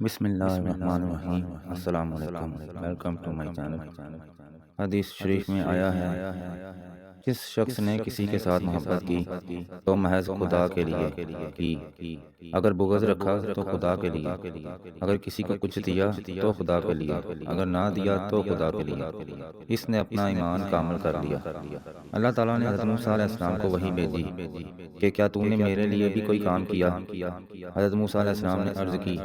بسم اللہ الرحمن الرحیم۔ السلام علیکم، ویلکم ٹو مائی چینل۔ حدیث شریف میں آیا ہے، جس شخص نے کسی کے ساتھ محبت کی تو محض خدا کے لیے کی، اگر بغض رکھا تو خدا کے لیے، اگر کسی کو کچھ دیا تو خدا کے لیے، اگر نہ دیا تو خدا کے لیے، اس نے اپنا ایمان کامل کر لیا۔ اللہ تعالیٰ نے حضرت موسیٰ علیہ السلام کو وحی بھیجی کہ کیا تو نے میرے لیے بھی کوئی کام کیا؟ حضرت موسیٰ علیہ السلام نے عرض کی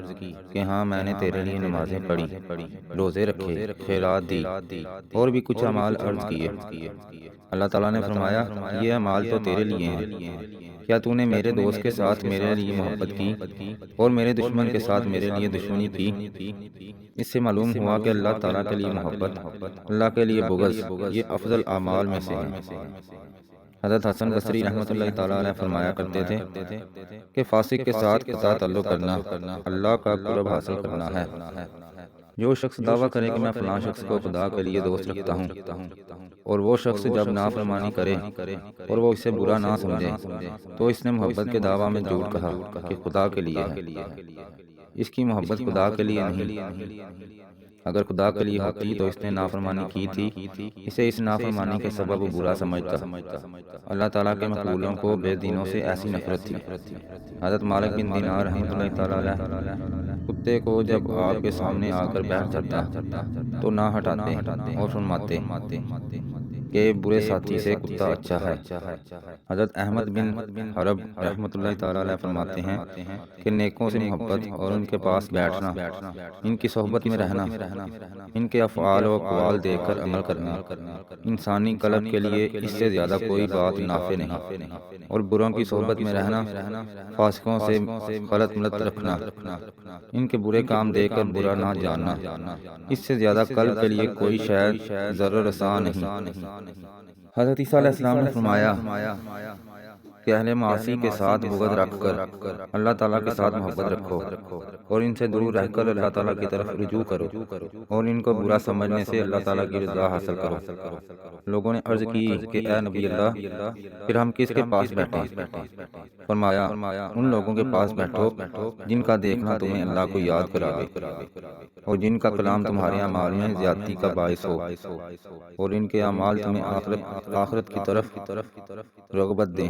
کہ ہاں، میں نے تیرے لیے نمازیں پڑھی، روزے رکھے، خیرات دی اور بھی کچھ اعمال عرض کیے۔ اللہ تعالیٰ نے فرمایا، یہ اعمال تو تیرے لیے ہیں، کیا تو نے میرے دوست کے ساتھ میرے لیے محبت کی اور میرے دشمن کے ساتھ میرے لیے دشمنی کی؟ اس سے معلوم ہوا کہ اللہ تعالیٰ کے لیے محبت، اللہ کے لیے بغض، یہ افضل اعمال میں سے ہے۔ حضرت حسن بصری رحمۃ اللہ تعالیٰ علیہ فرمایا کرتے تھے کہ فاسق کے ساتھ قطع تعلق کرنا اللہ کا قرب حاصل کرنا ہے۔ جو شخص دعویٰ کرے کہ میں فلاں شخص کو خدا کے لیے دوست رکھتا ہوں، اور وہ شخص جب نافرمانی کرے اور وہ اسے برا نہ سمجھے، تو اس نے محبت کے دعویٰ میں جھوٹ کہا کہ خدا کے لیے ہے۔ اس کی محبت خدا کے لیے نہیں، اگر خدا کے لیے ہوتی تو اس نے نافرمانی کی تھی، اسے اس نافرمانی کے سبب برا سمجھتا۔ اللہ تعالیٰ کے مقبولوں کو بے دینوں سے ایسی نفرت تھی۔ حضرت مالک بن دینار رحمۃ اللہ تعالیٰ علیہ کتے کو جب آپ کے سامنے آ کر بیٹھ جاتا تو نہ ہٹاتے اور فرماتے کہ برے ساتھی سے کتا اچھا ہے۔ حضرت احمد بن حرب رحمۃ اللہ تعالیٰ علیہ فرماتے ہیں کہ نیکوں سے محبت اور ان کے پاس بیٹھنا، ان کی صحبت میں رہنا، ان کے افعال و اقوال دیکھ کر عمل کرنا، انسانی قلب کے لیے اس سے زیادہ کوئی بات نافع نہیں، اور بروں کی صحبت میں رہنا، فاسقوں سے غلط ملت رکھنا، ان کے برے کام دیکھ کر برا نہ جاننا، اس سے زیادہ قلب کے لیے کوئی شاید ضرر رساں نہیں۔ حضرت عیسیٰ علیہ السلام نے فرمایا کہ اہل معاصی کے ساتھ بغض رکھ کر اللہ تعالیٰ کے ساتھ محبت رکھو، اور ان سے دور رہ کر اللہ تعالیٰ کی طرف رجوع کرو، اور ان کو برا سمجھنے سے اللہ تعالیٰ کی رضا حاصل کرو۔ لوگوں نے عرض کی کہ اے نبی اللہ، پھر ہم کس کے پاس بیٹھیں؟ فرمایا، ان لوگوں کے پاس بیٹھو جن کا دیکھنا تمہیں اللہ کو یاد کراوے، اور جن کا کلام تمہارے اعمال میں زیادتی کا باعث ہو، اور ان کے اعمال تمہیں آخرت کی طرف رغبت دیں۔